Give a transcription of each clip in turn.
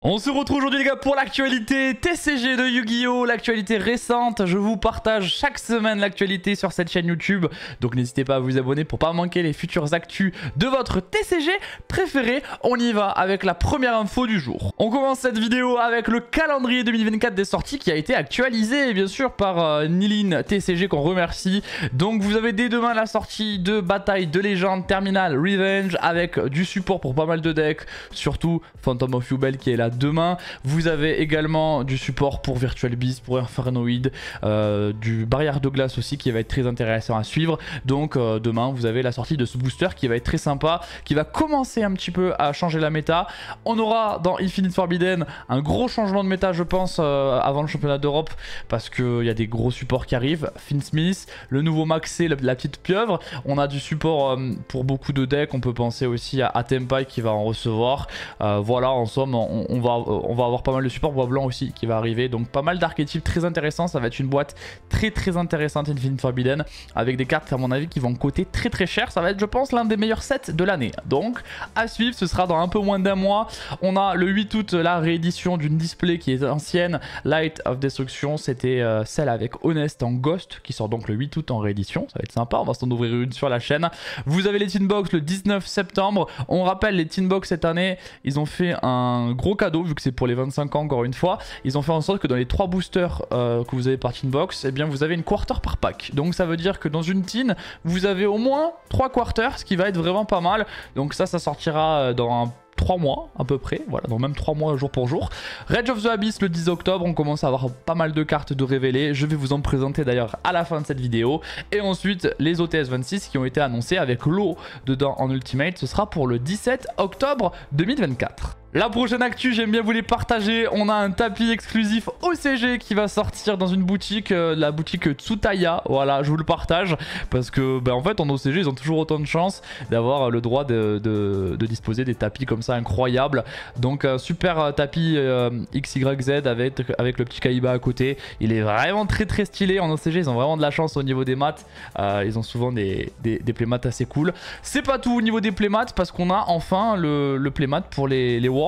On se retrouve aujourd'hui les gars pour l'actualité TCG de Yu-Gi-Oh! L'actualité récente, je vous partage chaque semaine l'actualité sur cette chaîne YouTube. Donc n'hésitez pas à vous abonner pour pas manquer les futures actus de votre TCG préféré. On y va avec la première info du jour. On commence cette vidéo avec le calendrier 2024 des sorties qui a été actualisé bien sûr par Nilin TCG qu'on remercie. Donc vous avez dès demain la sortie de Bataille de Légende Terminal Revenge avec du support pour pas mal de decks, surtout Phantom of Yubel qui est là demain. Vous avez également du support pour Virtual Beast, pour Infernoid, du Barrière de Glace aussi qui va être très intéressant à suivre. Donc demain vous avez la sortie de ce booster qui va être très sympa, qui va commencer un petit peu à changer la méta. On aura dans Infinite Forbidden un gros changement de méta je pense avant le championnat d'Europe parce qu'il y a des gros supports qui arrivent. Finsmith, le nouveau Maxé, la petite pieuvre. On a du support pour beaucoup de decks, on peut penser aussi à Tempai qui va en recevoir. Voilà, en somme on va avoir pas mal de support, bois blanc aussi qui va arriver, donc pas mal d'archétypes très intéressants. Ça va être une boîte très intéressante Infinite Forbidden avec des cartes à mon avis qui vont coûter très cher. Ça va être je pense l'un des meilleurs sets de l'année, donc à suivre. Ce sera dans un peu moins d'un mois. On a le 8 août la réédition d'une display qui est ancienne, Light of Destruction. C'était celle avec Honest en Ghost qui sort donc le 8 août en réédition. Ça va être sympa, on va s'en ouvrir une sur la chaîne. Vous avez les Tin Box le 19 septembre. On rappelle les Tin Box cette année, ils ont fait un gros cadeau vu que c'est pour les 25 ans encore une fois. Ils ont fait en sorte que dans les 3 boosters que vous avez par Tin Box, eh bien vous avez une quarter par pack. Donc ça veut dire que dans une tin, vous avez au moins 3 quarters, ce qui va être vraiment pas mal. Donc ça sortira dans 3 mois à peu près, voilà, dans même 3 mois jour pour jour. Rage of the Abyss le 10 octobre, on commence à avoir pas mal de cartes de révéler. Je vais vous en présenter d'ailleurs à la fin de cette vidéo. Et ensuite les OTS 26 qui ont été annoncés avec l'eau dedans en Ultimate, ce sera pour le 17 octobre 2024. La prochaine actu, j'aime bien vous les partager. On a un tapis exclusif OCG qui va sortir dans une boutique, la boutique Tsutaya. Voilà, je vous le partage parce que en fait en OCG ils ont toujours autant de chance d'avoir le droit de disposer des tapis comme ça incroyables. Donc un super tapis XYZ avec le petit Kaiba à côté. Il est vraiment très stylé. En OCG ils ont vraiment de la chance au niveau des maths. Ils ont souvent des playmats assez cool. C'est pas tout au niveau des playmats parce qu'on a enfin le playmat pour les Worlds.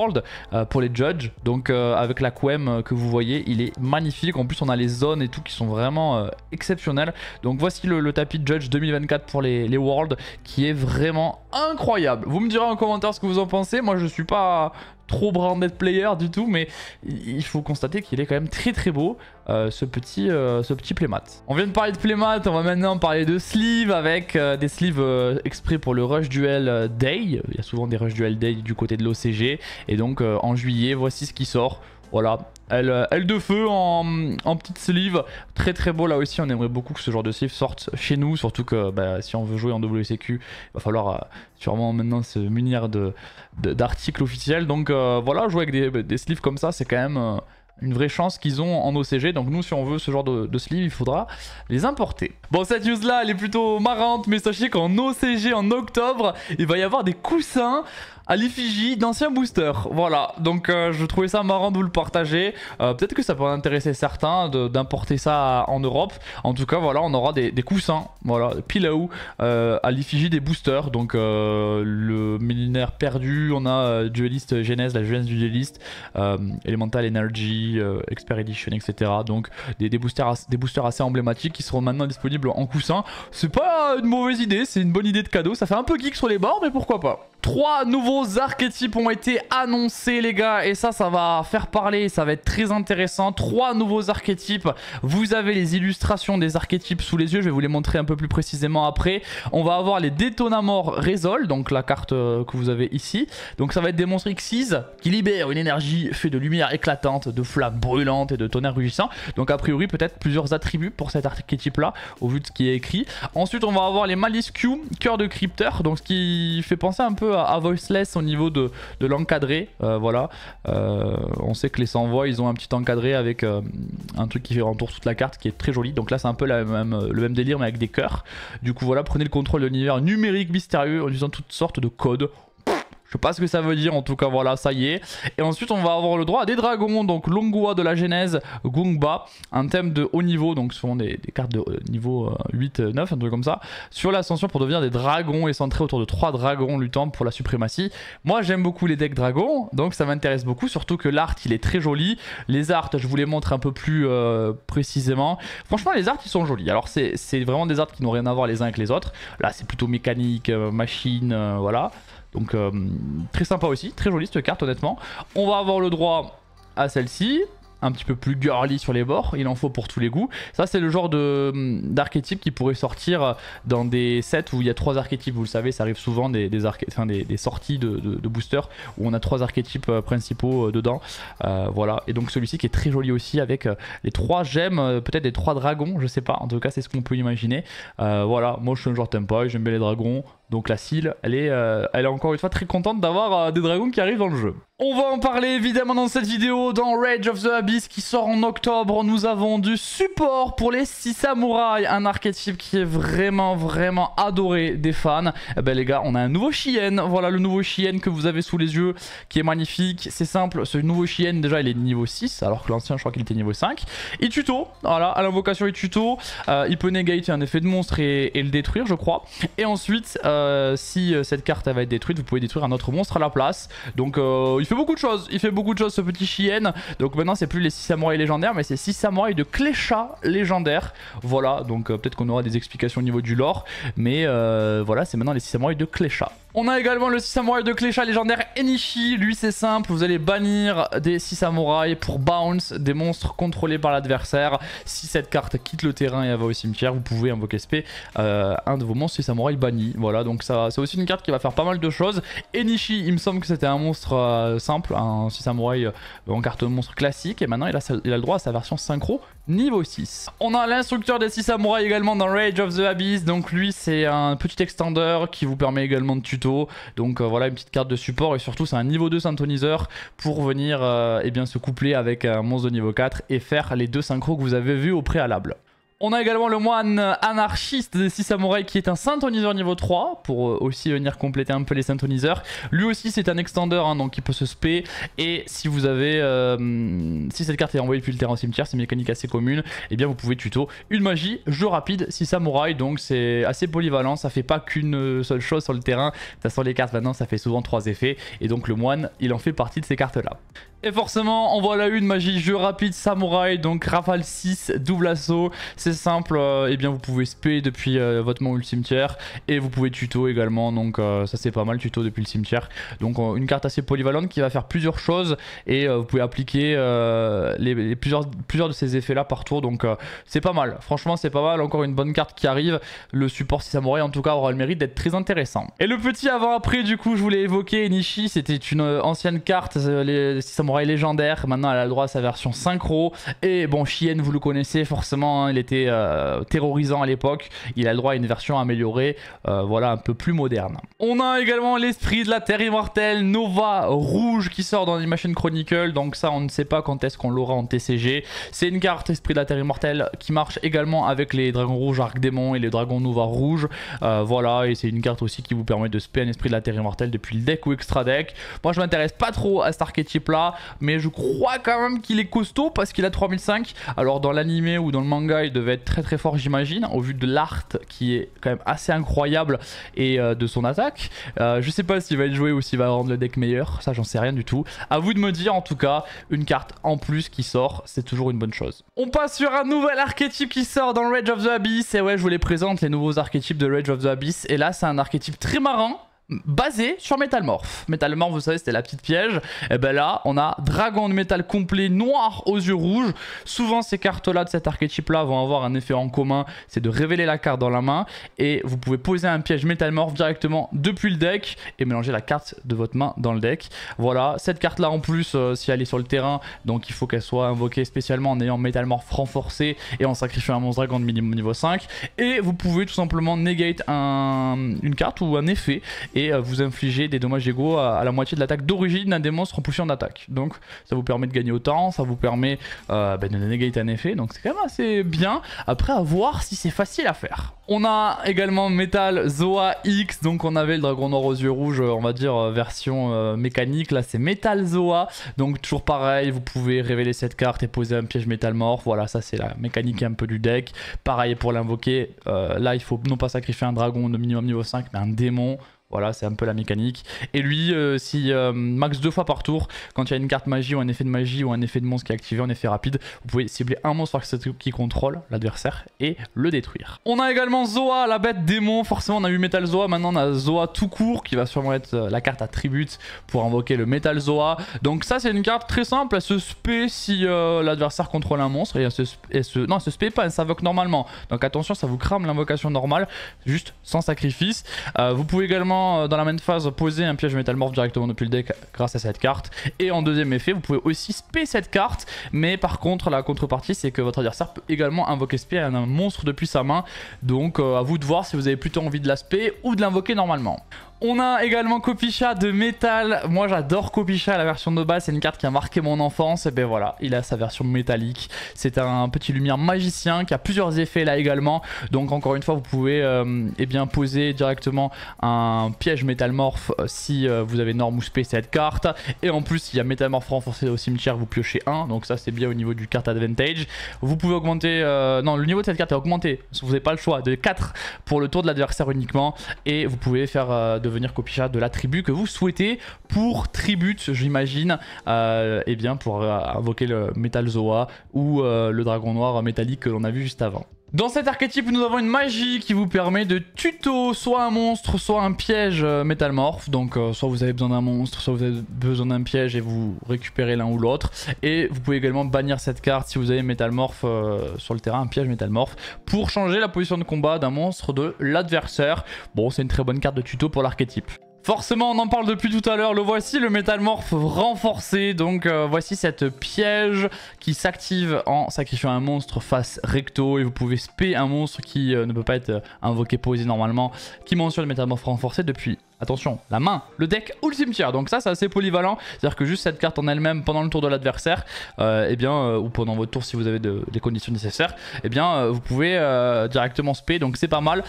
Pour les judges, donc avec la Quem que vous voyez, il est magnifique. En plus on a les zones et tout qui sont vraiment exceptionnelles. Donc voici le tapis de judge 2024 pour les Worlds qui est vraiment incroyable. Vous me direz en commentaire ce que vous en pensez. Moi je suis pas trop branded player du tout, mais il faut constater qu'il est quand même très beau ce petit playmat. On vient de parler de playmat, on va maintenant parler de sleeves avec des sleeves exprès pour le Rush Duel Day. Il y a souvent des Rush Duel Day du côté de l'OCG et donc en juillet voici ce qui sort. Voilà, elle de feu en petite sleeve, très beau là aussi. On aimerait beaucoup que ce genre de sleeve sorte chez nous, surtout que si on veut jouer en WCQ, il va falloir sûrement maintenant se munir d'articles officiels. Donc voilà, jouer avec des sleeves comme ça, c'est quand même une vraie chance qu'ils ont en OCG. Donc nous si on veut ce genre de sleeve il faudra les importer. Bon, cette news là elle est plutôt marrante, mais sachez qu'en OCG en octobre il va y avoir des coussins à l'effigie d'anciens boosters. Voilà, donc je trouvais ça marrant de vous le partager. Peut-être que ça peut en intéresser certains d'importer ça en Europe. En tout cas voilà, on aura des coussins, voilà, pillow à l'effigie des boosters. Donc le millénaire perdu, on a Duelist Genèse, la jeunesse du Duelist, Elemental Energy, Expert Edition, etc. Donc des boosters assez emblématiques qui seront maintenant disponibles en coussin. C'est pas une mauvaise idée, c'est une bonne idée de cadeau. Ça fait un peu geek sur les bords, mais pourquoi pas. 3 nouveaux archétypes ont été annoncés les gars, et ça va faire parler, ça va être très intéressant. 3 nouveaux archétypes, vous avez les illustrations des archétypes sous les yeux, je vais vous les montrer un peu plus précisément après. On va avoir les Détonamore Resolve, donc la carte que vous avez ici. Donc ça va être des monstres Xyz qui libèrent une énergie faite de lumière éclatante, de flammes brûlantes et de tonnerre rugissant. Donc a priori peut-être plusieurs attributs pour cet archétype là au vu de ce qui est écrit. Ensuite on va avoir les Malice Q, cœur de crypteur, donc ce qui fait penser un peu à Voiceless au niveau de l'encadré. Voilà, on sait que les sans-voix ils ont un petit encadré avec un truc qui fait entoure toute la carte qui est très joli. Donc là c'est un peu le même délire mais avec des cœurs. Du coup voilà, prenez le contrôle de l'univers numérique mystérieux en utilisant toutes sortes de codes. Je sais pas ce que ça veut dire, en tout cas voilà, ça y est. Et ensuite on va avoir le droit à des dragons, donc Longua de la Genèse, Gungba, un thème de haut niveau, donc souvent des cartes de niveau 8, 9, un truc comme ça, sur l'ascension pour devenir des dragons et centrés autour de 3 dragons luttant pour la suprématie. Moi j'aime beaucoup les decks dragons, donc ça m'intéresse beaucoup, surtout que l'art il est très joli. Les arts, je vous les montre un peu plus précisément. Franchement les arts ils sont jolis, alors c'est vraiment des arts qui n'ont rien à voir les uns avec les autres. Là c'est plutôt mécanique, machine, voilà. Donc très sympa aussi, très jolie cette carte honnêtement. On va avoir le droit à celle-ci, un petit peu plus girly sur les bords, il en faut pour tous les goûts. Ça c'est le genre d'archétype qui pourrait sortir dans des sets où il y a 3 archétypes, vous le savez, ça arrive souvent des sorties de boosters où on a 3 archétypes principaux dedans. Voilà, et donc celui-ci qui est très joli aussi avec les 3 gemmes, peut-être des 3 dragons, je sais pas, en tout cas c'est ce qu'on peut imaginer. Voilà, moi je suis un genre Tempai, j'aime bien les dragons. Donc la Seal, elle est encore une fois très contente d'avoir des dragons qui arrivent dans le jeu. On va en parler évidemment dans cette vidéo. Dans Rage of the Abyss qui sort en octobre, nous avons du support pour les 6 samouraïs. Un archétype qui est vraiment adoré des fans. Eh ben les gars, on a un nouveau Chien. Voilà le nouveau Chien que vous avez sous les yeux, qui est magnifique. C'est simple, ce nouveau Chien déjà il est niveau 6, alors que l'ancien je crois qu'il était niveau 5. Il tuto, voilà, à l'invocation il tuto. Il peut negate un effet de monstre et le détruire je crois. Et ensuite... si cette carte elle va être détruite, vous pouvez détruire un autre monstre à la place. Donc il fait beaucoup de choses, ce petit Chien. Donc maintenant c'est plus les 6 samouraïs légendaires, mais c'est 6 samouraïs de Klesha légendaires. Voilà, donc peut-être qu'on aura des explications au niveau du lore, mais voilà, c'est maintenant les 6 samouraïs de Klesha. On a également le 6 samouraïs de Klesha légendaire Enishi. Lui c'est simple, vous allez bannir des 6 samouraïs pour bounce des monstres contrôlés par l'adversaire. Si cette carte quitte le terrain et elle va au cimetière, vous pouvez invoquer SP un de vos monstres 6 samouraïs bannis. Voilà, donc ça c'est aussi une carte qui va faire pas mal de choses. Enishi, il me semble que c'était un monstre simple, un 6 samouraï en carte monstre classique, et maintenant il a le droit à sa version synchro niveau 6. On a l'instructeur des 6 samouraïs également dans Rage of the Abyss. Donc lui c'est un petit extender qui vous permet également de tuto. Donc voilà une petite carte de support, et surtout c'est un niveau 2 synthoniseur pour venir eh bien, se coupler avec un monstre de niveau 4 et faire les 2 synchros que vous avez vus au préalable. On a également le moine anarchiste des 6 samouraïs qui est un synthoniseur niveau 3 pour aussi venir compléter un peu les synthoniseurs. Lui aussi c'est un extender hein, donc il peut se spé, et si vous avez si cette carte est envoyée depuis le terrain au cimetière, c'est une mécanique assez commune, et bien vous pouvez tuto une magie, jeu rapide 6 samouraïs, donc c'est assez polyvalent, ça fait pas qu'une seule chose sur le terrain. De toute façon les cartes maintenant ça fait souvent 3 effets, et donc le moine il en fait partie de ces cartes là. Et forcément, on voit la une magie jeu rapide samouraï, donc rafale 6, double assaut. C'est simple, et bien vous pouvez spé depuis votre main ou le cimetière, et vous pouvez tuto également, donc ça c'est pas mal, tuto depuis le cimetière. Donc une carte assez polyvalente qui va faire plusieurs choses, et vous pouvez appliquer plusieurs de ces effets là par tour, donc c'est pas mal. Franchement c'est pas mal, encore une bonne carte qui arrive. Le support 6 samouraï en tout cas aura le mérite d'être très intéressant. Et le petit avant-après du coup, je vous l'ai évoqué, Enishi, c'était une ancienne carte, les 6 samouraïs légendaire. Maintenant elle a le droit à sa version synchro, et bon Chien vous le connaissez forcément hein, il était terrorisant à l'époque, il a le droit à une version améliorée, voilà un peu plus moderne. On a également l'esprit de la terre immortelle Nova rouge qui sort dans Animation Chronicle, donc ça on ne sait pas quand est-ce qu'on l'aura en TCG. C'est une carte esprit de la terre immortelle qui marche également avec les dragons rouges Arc Démon et les dragons Nova rouge, voilà, et c'est une carte aussi qui vous permet de spé un esprit de la terre immortelle depuis le deck ou extra deck. Moi je m'intéresse pas trop à cet archétype là, mais je crois quand même qu'il est costaud parce qu'il a 3005. Alors dans l'animé ou dans le manga il devait être très fort j'imagine, au vu de l'art qui est quand même assez incroyable et de son attaque. Je sais pas s'il va être joué ou s'il va rendre le deck meilleur, ça j'en sais rien du tout. À vous de me dire, en tout cas une carte en plus qui sort c'est toujours une bonne chose. On passe sur un nouvel archétype qui sort dans Rage of the Abyss, et ouais je vous les présente les nouveaux archétypes de Rage of the Abyss, et là c'est un archétype très marrant basé sur Métalmorph. Métalmorph, vous savez, c'était la petite piège. Et ben là, on a dragon de métal complet noir aux yeux rouges. Souvent, ces cartes-là de cet archétype-là vont avoir un effet en commun, c'est de révéler la carte dans la main, et vous pouvez poser un piège Métalmorph directement depuis le deck et mélanger la carte de votre main dans le deck. Voilà, cette carte-là en plus, si elle est sur le terrain, donc il faut qu'elle soit invoquée spécialement en ayant Métalmorph renforcé et en sacrifiant un monstre dragon de minimum niveau 5. Et vous pouvez tout simplement negate une carte ou un effet, et vous infligez des dommages égaux à la moitié de l'attaque d'origine d'un des monstres en position d'attaque. Donc ça vous permet de gagner autant, ça vous permet de négater un effet, donc c'est quand même assez bien. Après à voir si c'est facile à faire. On a également Metal Zoa X, donc on avait le dragon noir aux yeux rouges, on va dire version mécanique, là c'est Metal Zoa, donc toujours pareil, vous pouvez révéler cette carte et poser un piège métalmorphe, voilà ça c'est la mécanique un peu du deck. Pareil pour l'invoquer, là il faut non pas sacrifier un dragon de minimum niveau 5 mais un démon. Voilà, c'est un peu la mécanique. Et lui, si max 2 fois par tour, quand il y a une carte magie ou un effet de magie ou un effet de monstre qui est activé en effet rapide, vous pouvez cibler un monstre qui contrôle l'adversaire et le détruire. On a également Zoa, la bête démon. Forcément, on a eu Metal Zoa. Maintenant, on a Zoa tout court qui va sûrement être la carte attribute pour invoquer le Metal Zoa. Donc ça, c'est une carte très simple. Elle se spé si l'adversaire contrôle un monstre. Et non, elle se spé pas, elle s'invoque normalement. Donc attention, ça vous crame l'invocation normale, juste sans sacrifice. Vous pouvez également dans la main phase poser un piège métalmorphe directement depuis le deck grâce à cette carte, et en deuxième effet vous pouvez aussi spé cette carte, mais par contre la contrepartie c'est que votre adversaire peut également invoquer spé un monstre depuis sa main, donc à vous de voir si vous avez plutôt envie de la spé ou de l'invoquer normalement. On a également Kopisha de métal. Moi j'adore Kopisha, la version de base, c'est une carte qui a marqué mon enfance. Et ben voilà, il a sa version métallique. C'est un petit lumière magicien qui a plusieurs effets là également. Donc encore une fois vous pouvez poser directement un piège métalmorphe si vous avez norme ou spé cette carte. Et en plus il y a métalmorphe renforcé au cimetière, vous piochez 1. Donc ça c'est bien au niveau du carte advantage. Vous pouvez augmenter, non le niveau de cette carte est augmenté, vous n'avez pas le choix, de 4 pour le tour de l'adversaire uniquement. Et vous pouvez faire devenir Kopisha de l'attribut que vous souhaitez pour tribute, j'imagine, pour invoquer le Metal Zoa ou le dragon noir métallique que l'on a vu juste avant. Dans cet archétype, nous avons une magie qui vous permet de tuto soit un monstre, soit un piège métalmorphe. Donc soit vous avez besoin d'un monstre, soit vous avez besoin d'un piège et vous récupérez l'un ou l'autre. Et vous pouvez également bannir cette carte si vous avez métalmorphe sur le terrain, un piège métalmorphe, pour changer la position de combat d'un monstre de l'adversaire. Bon, c'est une très bonne carte de tuto pour l'archétype. Forcément, on en parle depuis tout à l'heure, le voici, le métalmorphe renforcé. Donc voici cette piège qui s'active en sacrifiant un monstre face recto. Et vous pouvez spé un monstre qui ne peut pas être invoqué, posé normalement, qui mentionne le métalmorphe renforcé depuis, attention, la main, le deck ou le cimetière. Donc ça c'est assez polyvalent, c'est-à-dire que juste cette carte en elle-même pendant le tour de l'adversaire, ou pendant votre tour si vous avez des conditions nécessaires, vous pouvez directement spé, donc c'est pas mal.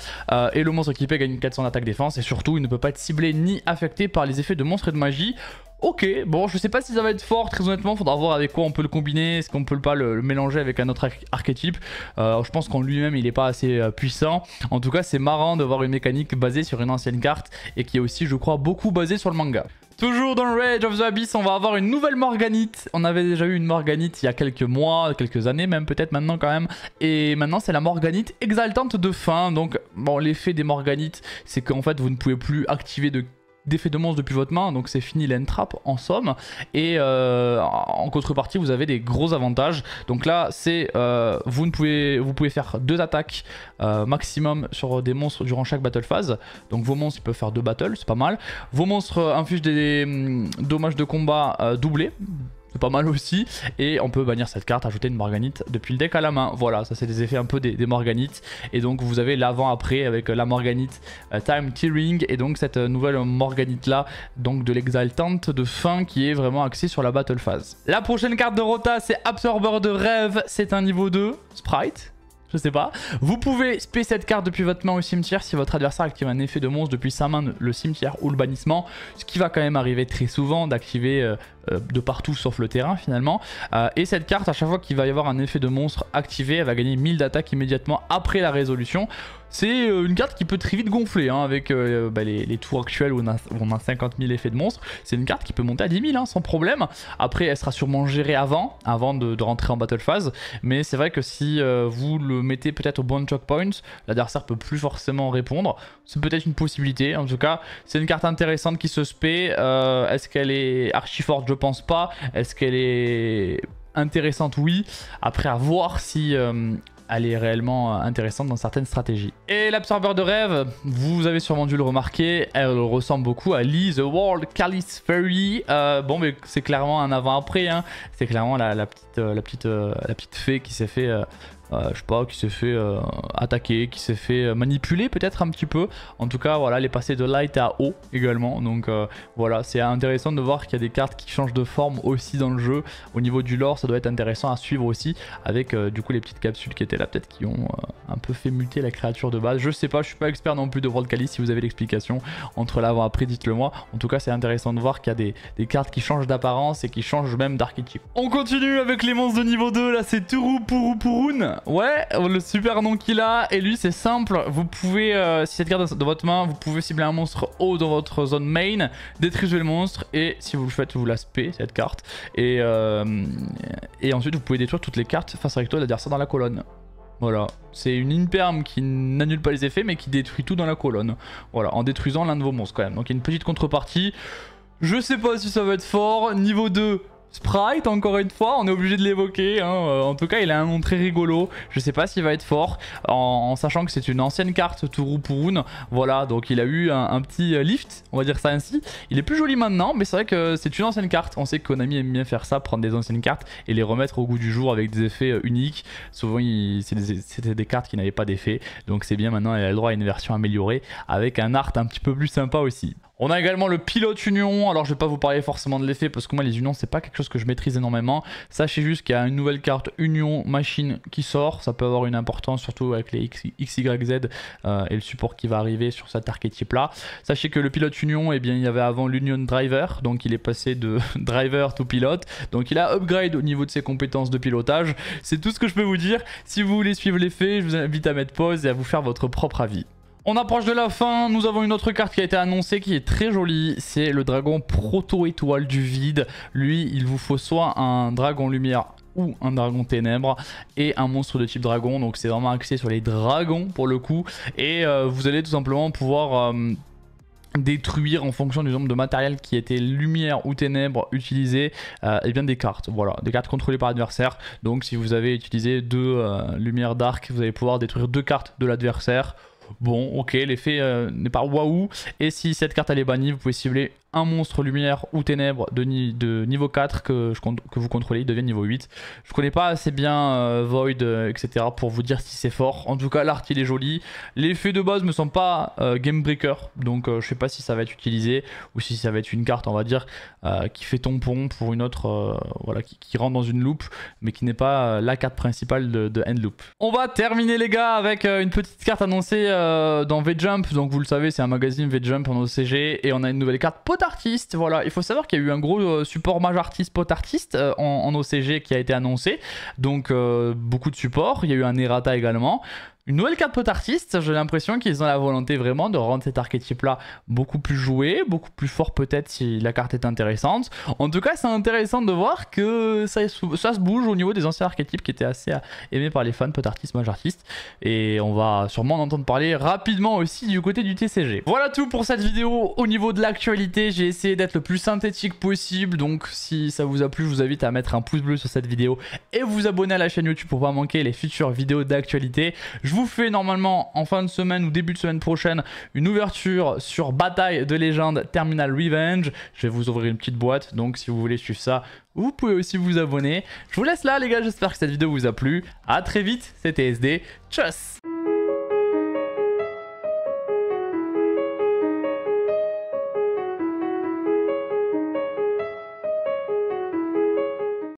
Et le monstre équipé gagne 400 d'attaque défense et surtout il ne peut pas être ciblé ni affecté par les effets de monstres et de magie. Ok, bon je sais pas si ça va être fort, très honnêtement, faudra voir avec quoi on peut le combiner, est-ce qu'on peut pas le mélanger avec un autre archétype. Je pense qu'en lui-même il est pas assez puissant. En tout cas c'est marrant de voir une mécanique basée sur une ancienne carte et qui est aussi je crois beaucoup basée sur le manga. Toujours dans Rage of the Abyss, on va avoir une nouvelle Morganite. On avait déjà eu une Morganite il y a quelques mois, quelques années même peut-être maintenant quand même. Et maintenant c'est la Morganite exaltante de fin. Donc bon, l'effet des Morganites c'est qu'en fait vous ne pouvez plus activer d'effet de monstre depuis votre main, donc c'est fini l'entrap en somme, et en contrepartie vous avez des gros avantages. Donc là c'est vous pouvez faire 2 attaques maximum sur des monstres durant chaque battle phase, donc vos monstres ils peuvent faire 2 battles, c'est pas mal. Vos monstres infligent des dommages de combat doublés, c'est pas mal aussi, et on peut bannir cette carte, ajouter une Morganite depuis le deck à la main. Voilà, ça c'est des effets un peu des Morganites, et donc vous avez l'avant-après avec la Morganite Time Tearing, et donc cette nouvelle Morganite là, donc de l'exaltante de fin qui est vraiment axée sur la battle phase. La prochaine carte de Rota c'est Absorber de rêve, c'est un niveau 2 Sprite. Je sais pas. Vous pouvez spé cette carte depuis votre main au cimetière si votre adversaire active un effet de monstre depuis sa main, le cimetière ou le bannissement. Ce qui va quand même arriver très souvent d'activer de partout sauf le terrain finalement. Et cette carte, à chaque fois qu'il va y avoir un effet de monstre activé, elle va gagner 1000 d'attaque immédiatement après la résolution. C'est une carte qui peut très vite gonfler avec les tours actuels où on a 50 000 effets de monstres. C'est une carte qui peut monter à 10 000 sans problème. Après elle sera sûrement gérée avant de rentrer en battle phase. Mais c'est vrai que si vous le mettez peut-être au bon choke point, l'adversaire peut plus forcément répondre. C'est peut-être une possibilité. En tout cas c'est une carte intéressante qui se spé. Est-ce qu'elle est archi forte? Je pense pas. Est-ce qu'elle est intéressante? Oui. Après à voir si elle est réellement intéressante dans certaines stratégies. Et l'absorbeur de rêve, vous avez sûrement dû le remarquer, elle ressemble beaucoup à Lee the World Calice Fairy. Bon, mais c'est clairement un avant-après, hein. C'est clairement la petite fée qui s'est fait je sais pas, qui s'est fait attaquer, qui s'est fait manipuler peut-être un petit peu. En tout cas, voilà, elle est passée de light à haut également. Donc voilà, c'est intéressant de voir qu'il y a des cartes qui changent de forme aussi dans le jeu. Au niveau du lore, ça doit être intéressant à suivre aussi, avec du coup les petites capsules qui étaient là, peut-être qui ont un peu fait muter la créature de base. Je sais pas, je suis pas expert non plus de World Cali. Si vous avez l'explication entre l'avant et après, dites-le moi. En tout cas, c'est intéressant de voir qu'il y a des cartes qui changent d'apparence et qui changent même d'archétype. On continue avec les monstres de niveau 2. Là, c'est Turupurupurun. Ouais, le super nom qu'il a. Et lui, c'est simple. Vous pouvez, si cette carte dans votre main, vous pouvez cibler un monstre haut dans votre zone main, détruire le monstre, et si vous le faites, vous la spé, cette carte. Et ensuite, vous pouvez détruire toutes les cartes face recto de l'adversaire dans la colonne. Voilà, c'est une imperm qui n'annule pas les effets, mais qui détruit tout dans la colonne. Voilà, en détruisant l'un de vos monstres quand même. Donc il y a une petite contrepartie. Je sais pas si ça va être fort. Niveau 2, Sprite, encore une fois, on est obligé de l'évoquer, hein. En tout cas, il a un nom très rigolo. Je sais pas s'il va être fort, en sachant que c'est une ancienne carte Turupurun. Voilà, donc il a eu un petit lift, on va dire ça ainsi. Il est plus joli maintenant, mais c'est vrai que c'est une ancienne carte. On sait que Konami aime bien faire ça, prendre des anciennes cartes et les remettre au goût du jour avec des effets uniques. Souvent, c'était des cartes qui n'avaient pas d'effet. Donc c'est bien, maintenant elle a le droit à une version améliorée avec un art un petit peu plus sympa aussi. On a également le pilote union. Alors je vais pas vous parler forcément de l'effet parce que moi les unions c'est pas quelque chose que je maîtrise énormément. Sachez juste qu'il y a une nouvelle carte union machine qui sort. Ça peut avoir une importance surtout avec les XYZ et le support qui va arriver sur cet archétype là. Sachez que le pilote union, eh bien il y avait avant l'union driver. Donc il est passé de driver to pilote. Donc il a upgrade au niveau de ses compétences de pilotage. C'est tout ce que je peux vous dire. Si vous voulez suivre l'effet, je vous invite à mettre pause et à vous faire votre propre avis. On approche de la fin, nous avons une autre carte qui a été annoncée qui est très jolie, c'est le dragon proto-étoile du vide. Lui, il vous faut soit un dragon lumière ou un dragon ténèbres et un monstre de type dragon, donc c'est vraiment axé sur les dragons pour le coup. Et vous allez tout simplement pouvoir détruire en fonction du nombre de matériel qui était lumière ou ténèbres utilisé, et bien des cartes, voilà, des cartes contrôlées par l'adversaire. Donc si vous avez utilisé 2 lumières dark, vous allez pouvoir détruire 2 cartes de l'adversaire. Bon, ok, l'effet n'est pas waouh. Et si cette carte elle est bannie, vous pouvez cibler un monstre lumière ou ténèbres de niveau 4 que vous contrôlez, il devient niveau 8. Je connais pas assez bien Void, etc. pour vous dire si c'est fort. En tout cas, l'art il est joli. L'effet de base me semble pas game breaker, donc je sais pas si ça va être utilisé ou si ça va être une carte, on va dire, qui fait tampon pour une autre, voilà, qui rentre dans une loop, mais qui n'est pas la carte principale de end loop. On va terminer les gars avec une petite carte annoncée dans V-Jump. Donc vous le savez, c'est un magazine V-Jump en OCG et on a une nouvelle carte artiste. Voilà, il faut savoir qu'il y a eu un gros support mage artiste pot artiste en OCG qui a été annoncé, donc beaucoup de support. Il y a eu un errata également. Une nouvelle carte pot artiste, j'ai l'impression qu'ils ont la volonté vraiment de rendre cet archétype là beaucoup plus joué, beaucoup plus fort peut-être si la carte est intéressante. En tout cas, c'est intéressant de voir que ça se bouge au niveau des anciens archétypes qui étaient assez aimés par les fans pot artiste, mage artiste. Et on va sûrement en entendre parler rapidement aussi du côté du TCG. Voilà tout pour cette vidéo au niveau de l'actualité. J'ai essayé d'être le plus synthétique possible, donc si ça vous a plu, je vous invite à mettre un pouce bleu sur cette vidéo et vous abonner à la chaîne YouTube pour pas manquer les futures vidéos d'actualité. Je vous fais normalement en fin de semaine ou début de semaine prochaine une ouverture sur Bataille de Légende Terminal Revenge. Je vais vous ouvrir une petite boîte, donc si vous voulez suivre ça, vous pouvez aussi vous abonner. Je vous laisse là les gars, j'espère que cette vidéo vous a plu. A très vite, c'était SD, tchuss.